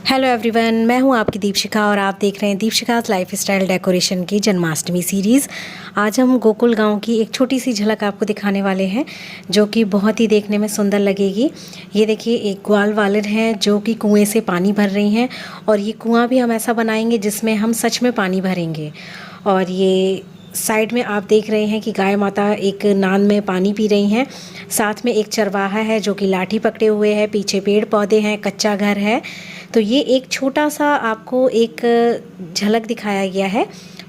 Hello everyone, मैं हूं आपकी दीपशिखा और आप देख रहे हैं दीपशिखा's लाइफस्टाइल डेकोरेशन की जन्माष्टमी सीरीज़। आज हम गोकुल गांव की एक छोटी सी झलक आपको दिखाने वाले हैं जो कि बहुत ही देखने में सुंदर लगेगी। ये देखिए, एक ग्वाल वालिन है जो कि कुएं से पानी भर रही हैं और ये कुआं भी हम ऐसा बनाएंगे जिसमें हम सच में पानी भरेंगे। और ये साइड में आप देख रहे हैं कि गाय माता एक नान में पानी पी रही हैं। साथ में एक चरवाहा है जो कि लाठी पकड़े हुए है, पीछे पेड़ पौधे हैं, कच्चा घर है। तो ये एक छोटा सा आपको एक झलक दिखाया गया है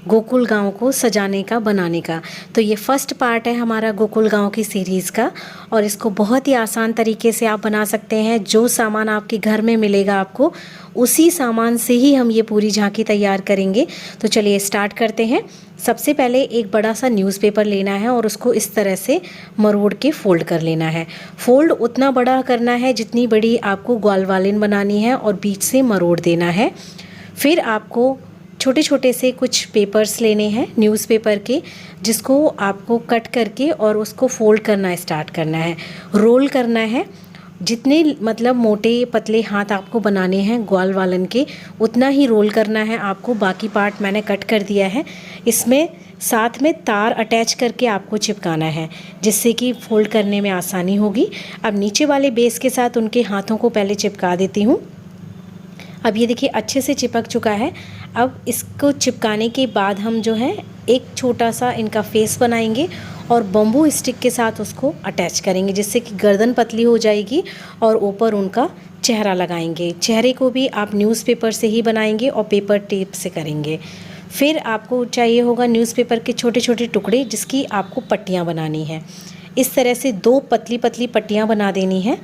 गोकुल गांव को सजाने का, बनाने का। तो ये फर्स्ट पार्ट है हमारा गोकुल गांव की सीरीज़ का और इसको बहुत ही आसान तरीके से आप बना सकते हैं। जो सामान आपके घर में मिलेगा आपको, उसी सामान से ही हम ये पूरी झांकी तैयार करेंगे। तो चलिए स्टार्ट करते हैं। सबसे पहले एक बड़ा सा न्यूज़पेपर लेना है और उसको इस तरह से मरोड़ के फोल्ड कर लेना है। फोल्ड उतना बड़ा करना है जितनी बड़ी आपको ग्वाल वालिन बनानी है और बीच से मरोड़ देना है। फिर आपको छोटे छोटे से कुछ पेपर्स लेने हैं न्यूज़पेपर के, जिसको आपको कट करके और उसको फोल्ड करना स्टार्ट करना है, रोल करना है। जितने मतलब मोटे पतले हाथ आपको बनाने हैं ग्वाल वालन के, उतना ही रोल करना है आपको। बाकी पार्ट मैंने कट कर दिया है। इसमें साथ में तार अटैच करके आपको चिपकाना है जिससे कि फोल्ड करने में आसानी होगी। अब नीचे वाले बेस के साथ उनके हाथों को पहले चिपका देती हूँ। अब ये देखिए अच्छे से चिपक चुका है। अब इसको चिपकाने के बाद हम जो है एक छोटा सा इनका फेस बनाएंगे और बम्बू स्टिक के साथ उसको अटैच करेंगे जिससे कि गर्दन पतली हो जाएगी और ऊपर उनका चेहरा लगाएंगे। चेहरे को भी आप न्यूज़पेपर से ही बनाएंगे और पेपर टेप से करेंगे। फिर आपको चाहिए होगा न्यूज़पेपर के छोटे छोटे टुकड़े जिसकी आपको पट्टियाँ बनानी है। इस तरह से दो पतली पतली पट्टियाँ बना देनी है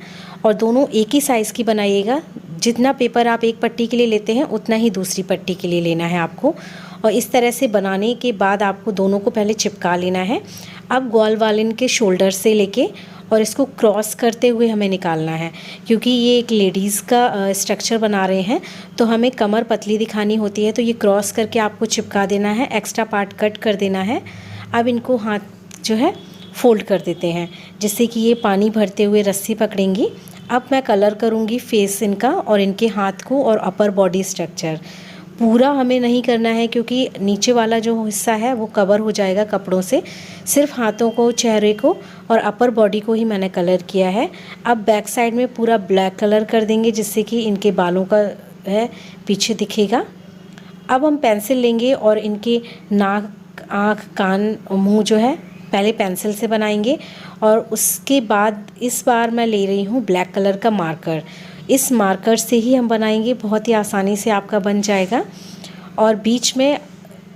और दोनों एक ही साइज़ की बनाइएगा। जितना पेपर आप एक पट्टी के लिए लेते हैं उतना ही दूसरी पट्टी के लिए लेना है आपको। और इस तरह से बनाने के बाद आपको दोनों को पहले चिपका लेना है। अब ग्वाल वालिन के शोल्डर से लेके और इसको क्रॉस करते हुए हमें निकालना है, क्योंकि ये एक लेडीज़ का स्ट्रक्चर बना रहे हैं तो हमें कमर पतली दिखानी होती है। तो ये क्रॉस करके आपको चिपका देना है, एक्स्ट्रा पार्ट कट कर देना है। अब इनको हाथ जो है फोल्ड कर देते हैं जिससे कि ये पानी भरते हुए रस्सी पकड़ेंगी। अब मैं कलर करूँगी फेस इनका और इनके हाथ को और अपर बॉडी स्ट्रक्चर। पूरा हमें नहीं करना है क्योंकि नीचे वाला जो हिस्सा है वो कवर हो जाएगा कपड़ों से। सिर्फ हाथों को, चेहरे को और अपर बॉडी को ही मैंने कलर किया है। अब बैक साइड में पूरा ब्लैक कलर कर देंगे जिससे कि इनके बालों का है पीछे दिखेगा। अब हम पेंसिल लेंगे और इनके नाक, आँख, कान, मुँह जो है पहले पेंसिल से बनाएंगे और उसके बाद इस बार मैं ले रही हूँ ब्लैक कलर का मार्कर। इस मार्कर से ही हम बनाएंगे, बहुत ही आसानी से आपका बन जाएगा। और बीच में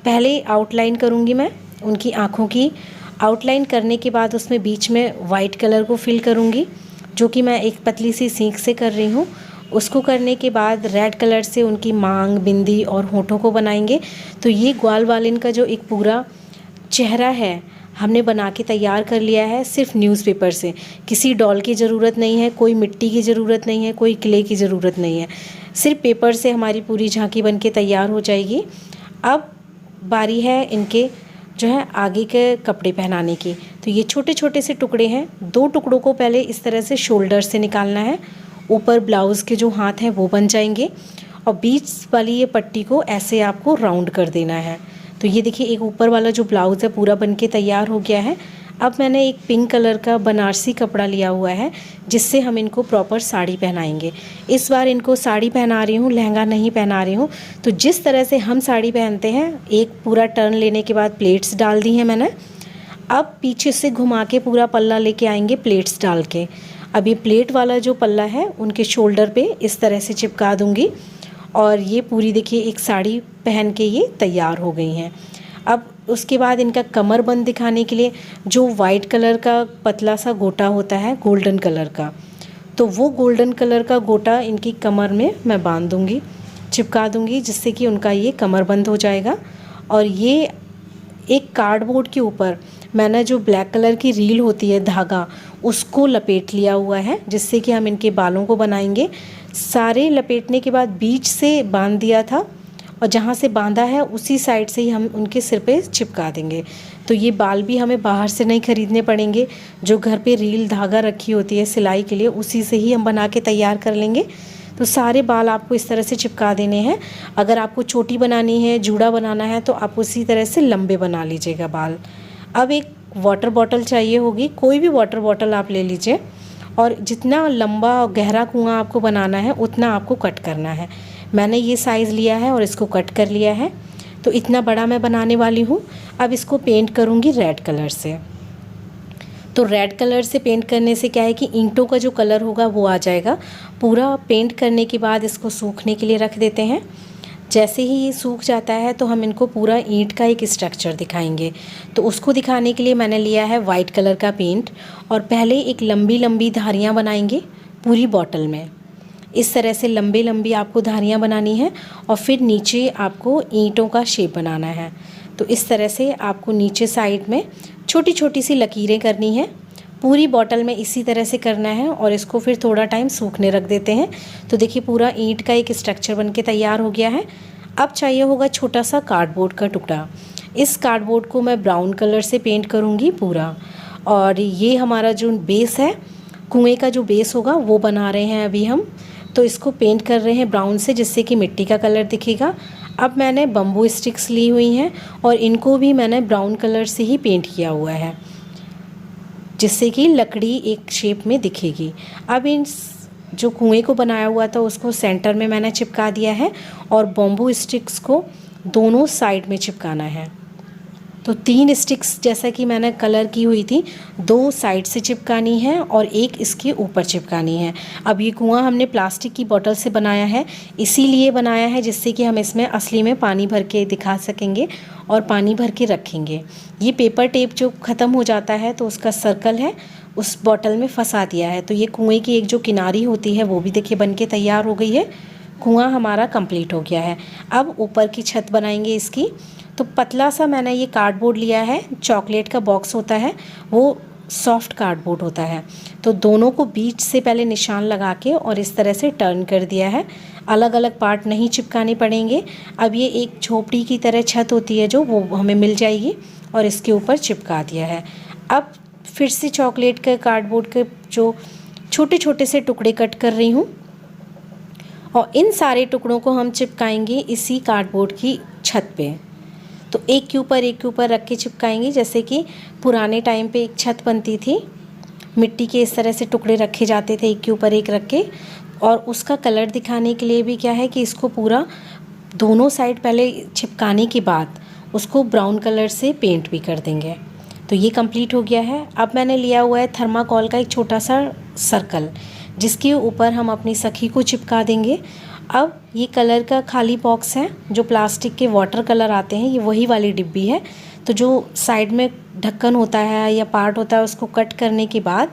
पहले आउटलाइन करूँगी मैं उनकी आँखों की। आउटलाइन करने के बाद उसमें बीच में वाइट कलर को फिल करूँगी जो कि मैं एक पतली सी सीख से कर रही हूँ। उसको करने के बाद रेड कलर से उनकी मांग, बिंदी और होठों को बनाएंगे। तो ये ग्वाल वालिन का जो एक पूरा चेहरा है हमने बना के तैयार कर लिया है सिर्फ न्यूज़पेपर से। किसी डॉल की ज़रूरत नहीं है, कोई मिट्टी की ज़रूरत नहीं है, कोई क्ले की ज़रूरत नहीं है। सिर्फ पेपर से हमारी पूरी झांकी बन के तैयार हो जाएगी। अब बारी है इनके जो है आगे के कपड़े पहनाने की। तो ये छोटे छोटे से टुकड़े हैं। दो टुकड़ों को पहले इस तरह से शोल्डर से निकालना है। ऊपर ब्लाउज़ के जो हाथ हैं वो बन जाएंगे और बीच वाली ये पट्टी को ऐसे आपको राउंड कर देना है। तो ये देखिए एक ऊपर वाला जो ब्लाउज़ है पूरा बनके तैयार हो गया है। अब मैंने एक पिंक कलर का बनारसी कपड़ा लिया हुआ है जिससे हम इनको प्रॉपर साड़ी पहनाएंगे। इस बार इनको साड़ी पहना रही हूँ, लहंगा नहीं पहना रही हूँ। तो जिस तरह से हम साड़ी पहनते हैं, एक पूरा टर्न लेने के बाद प्लेट्स डाल दी हैं मैंने। अब पीछे से घुमा के पूरा पल्ला लेके आएंगे प्लेट्स डाल के। अब ये प्लेट वाला जो पल्ला है उनके शोल्डर पे इस तरह से चिपका दूँगी और ये पूरी देखिए एक साड़ी पहन के ये तैयार हो गई हैं। अब उसके बाद इनका कमर बंद दिखाने के लिए जो वाइट कलर का पतला सा गोटा होता है गोल्डन कलर का, तो वो गोल्डन कलर का गोटा इनकी कमर में मैं बांध दूँगी, चिपका दूँगी जिससे कि उनका ये कमर बंद हो जाएगा। और ये एक कार्डबोर्ड के ऊपर मैंने जो ब्लैक कलर की रील होती है, धागा, उसको लपेट लिया हुआ है जिससे कि हम इनके बालों को बनाएंगे। सारे लपेटने के बाद बीच से बांध दिया था और जहाँ से बांधा है उसी साइड से ही हम उनके सिर पे चिपका देंगे। तो ये बाल भी हमें बाहर से नहीं ख़रीदने पड़ेंगे, जो घर पे रील धागा रखी होती है सिलाई के लिए उसी से ही हम बना के तैयार कर लेंगे। तो सारे बाल आपको इस तरह से चिपका देने हैं। अगर आपको चोटी बनानी है, जूड़ा बनाना है, तो आप उसी तरह से लंबे बना लीजिएगा बाल। अब एक वाटर बॉटल चाहिए होगी, कोई भी वाटर बॉटल आप ले लीजिए, और जितना लंबा और गहरा कुआं आपको बनाना है उतना आपको कट करना है। मैंने ये साइज़ लिया है और इसको कट कर लिया है, तो इतना बड़ा मैं बनाने वाली हूँ। अब इसको पेंट करूँगी रेड कलर से। तो रेड कलर से पेंट करने से क्या है कि ईंटों का जो कलर होगा वो आ जाएगा। पूरा पेंट करने के बाद इसको सूखने के लिए रख देते हैं। जैसे ही ये सूख जाता है तो हम इनको पूरा ईंट का एक स्ट्रक्चर दिखाएंगे। तो उसको दिखाने के लिए मैंने लिया है वाइट कलर का पेंट, और पहले एक लंबी लंबी धारियाँ बनाएंगे पूरी बॉटल में। इस तरह से लंबी लंबी आपको धारियाँ बनानी है, और फिर नीचे आपको ईंटों का शेप बनाना है। तो इस तरह से आपको नीचे साइड में छोटी छोटी सी लकीरें करनी है। पूरी बॉटल में इसी तरह से करना है, और इसको फिर थोड़ा टाइम सूखने रख देते हैं। तो देखिए पूरा ईंट का एक स्ट्रक्चर बनके तैयार हो गया है। अब चाहिए होगा छोटा सा कार्डबोर्ड का टुकड़ा। इस कार्डबोर्ड को मैं ब्राउन कलर से पेंट करूँगी पूरा। और ये हमारा जो बेस है, कुएँ का जो बेस होगा वो बना रहे हैं अभी हम। तो इसको पेंट कर रहे हैं ब्राउन से, जिससे कि मिट्टी का कलर दिखेगा। अब मैंने बम्बू स्टिक्स ली हुई हैं, और इनको भी मैंने ब्राउन कलर से ही पेंट किया हुआ है, जिससे कि लकड़ी एक शेप में दिखेगी। अब इन जो कुएं को बनाया हुआ था उसको सेंटर में मैंने चिपका दिया है, और बम्बू स्टिक्स को दोनों साइड में चिपकाना है। तो 3 स्टिक्स जैसा कि मैंने कलर की हुई थी, 2 साइड से चिपकानी है और एक इसके ऊपर चिपकानी है। अब ये कुआं हमने प्लास्टिक की बोतल से बनाया है, इसीलिए बनाया है जिससे कि हम इसमें असली में पानी भर के दिखा सकेंगे और पानी भर के रखेंगे। ये पेपर टेप जो ख़त्म हो जाता है तो उसका सर्कल है उस बॉटल में फंसा दिया है। तो ये कुएँ की एक जो किनारी होती है वो भी देखिए बन के तैयार हो गई है। कुआं हमारा कंप्लीट हो गया है। अब ऊपर की छत बनाएंगे इसकी। तो पतला सा मैंने ये कार्डबोर्ड लिया है, चॉकलेट का बॉक्स होता है वो सॉफ्ट कार्डबोर्ड होता है। तो दोनों को बीच से पहले निशान लगा के और इस तरह से टर्न कर दिया है। अलग अलग पार्ट नहीं चिपकाने पड़ेंगे। अब ये एक झोपड़ी की तरह छत होती है जो वो हमें मिल जाएगी, और इसके ऊपर चिपका दिया है। अब फिर से चॉकलेट के कार्डबोर्ड के जो छोटे छोटे से टुकड़े कट कर रही हूँ, और इन सारे टुकड़ों को हम चिपकाएंगे इसी कार्डबोर्ड की छत पे। तो एक के ऊपर रख के चिपकाएंगे, जैसे कि पुराने टाइम पे एक छत बनती थी, मिट्टी के इस तरह से टुकड़े रखे जाते थे एक के ऊपर एक रख के। और उसका कलर दिखाने के लिए भी क्या है कि इसको पूरा दोनों साइड पहले चिपकाने के बाद उसको ब्राउन कलर से पेंट भी कर देंगे। तो ये कंप्लीट हो गया है। अब मैंने लिया हुआ है थर्माकोल का एक छोटा सा सर्कल, जिसके ऊपर हम अपनी सखी को चिपका देंगे। अब ये कलर का खाली बॉक्स है, जो प्लास्टिक के वाटर कलर आते हैं, ये वही वाली डिब्बी है। तो जो साइड में ढक्कन होता है या पार्ट होता है उसको कट करने के बाद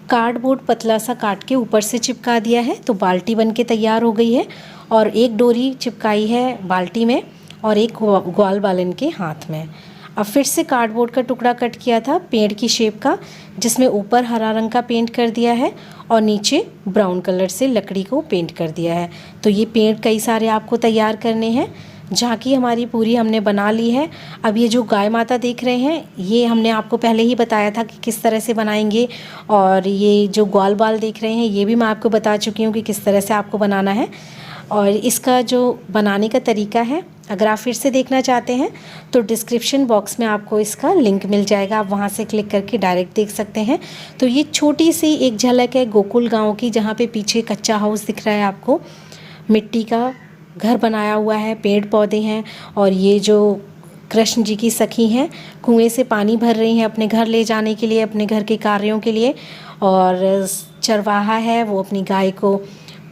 कार्डबोर्ड पतला सा काट के ऊपर से चिपका दिया है। तो बाल्टी बन के तैयार हो गई है, और एक डोरी चिपकाई है बाल्टी में और एक ग्वाल बालन के हाथ में। अब फिर से कार्डबोर्ड का टुकड़ा कट किया था पेड़ की शेप का, जिसमें ऊपर हरा रंग का पेंट कर दिया है और नीचे ब्राउन कलर से लकड़ी को पेंट कर दिया है। तो ये पेड़ कई सारे आपको तैयार करने हैं। झांकी हमारी पूरी हमने बना ली है। अब ये जो गाय माता देख रहे हैं, ये हमने आपको पहले ही बताया था कि किस तरह से बनाएंगे, और ये जो ग्वाल बाल देख रहे हैं ये भी मैं आपको बता चुकी हूँ कि किस तरह से आपको बनाना है। और इसका जो बनाने का तरीका है, अगर आप फिर से देखना चाहते हैं तो डिस्क्रिप्शन बॉक्स में आपको इसका लिंक मिल जाएगा, आप वहां से क्लिक करके डायरेक्ट देख सकते हैं। तो ये छोटी सी एक झलक है गोकुल गांव की, जहां पे पीछे कच्चा हाउस दिख रहा है आपको, मिट्टी का घर बनाया हुआ है, पेड़ पौधे हैं, और ये जो कृष्ण जी की सखी हैं कुएं से पानी भर रही हैं अपने घर ले जाने के लिए, अपने घर के कार्यों के लिए। और चरवाहा है वो अपनी गाय को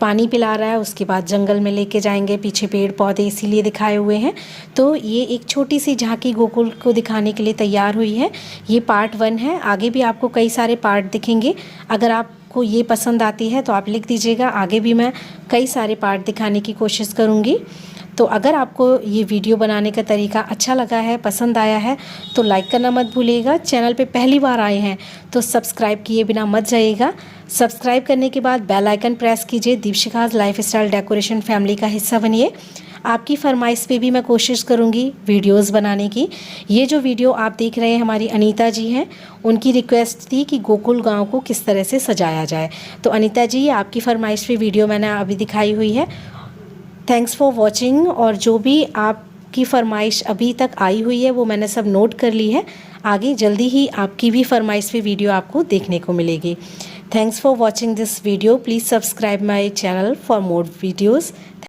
पानी पिला रहा है, उसके बाद जंगल में लेके जाएंगे, पीछे पेड़ पौधे इसीलिए दिखाए हुए हैं। तो ये एक छोटी सी झांकी गोकुल को दिखाने के लिए तैयार हुई है। ये पार्ट 1 है, आगे भी आपको कई सारे पार्ट दिखेंगे। अगर आपको ये पसंद आती है तो आप लिख दीजिएगा, आगे भी मैं कई सारे पार्ट दिखाने की कोशिश करूँगी। तो अगर आपको ये वीडियो बनाने का तरीका अच्छा लगा है, पसंद आया है, तो लाइक करना मत भूलिएगा। चैनल पे पहली बार आए हैं तो सब्सक्राइब किए बिना मत जाइएगा। सब्सक्राइब करने के बाद बेल आइकन प्रेस कीजिए। दीपशिखाज़ लाइफस्टाइल डेकोरेशन फैमिली का हिस्सा बनिए। आपकी फरमाइश पे भी मैं कोशिश करूँगी वीडियोस बनाने की। ये जो वीडियो आप देख रहे हैं हमारी अनीता जी हैं, उनकी रिक्वेस्ट थी कि गोकुल गांव को किस तरह से सजाया जाए। तो अनीता जी, आपकी फरमाइश पे वीडियो मैंने अभी दिखाई हुई है। Thanks for watching. और जो भी आपकी फरमाइश अभी तक आई हुई है वो मैंने सब नोट कर ली है। आगे जल्दी ही आपकी भी फरमाइश पे वीडियो आपको देखने को मिलेगी। Thanks for watching this video. Please subscribe my channel for more videos.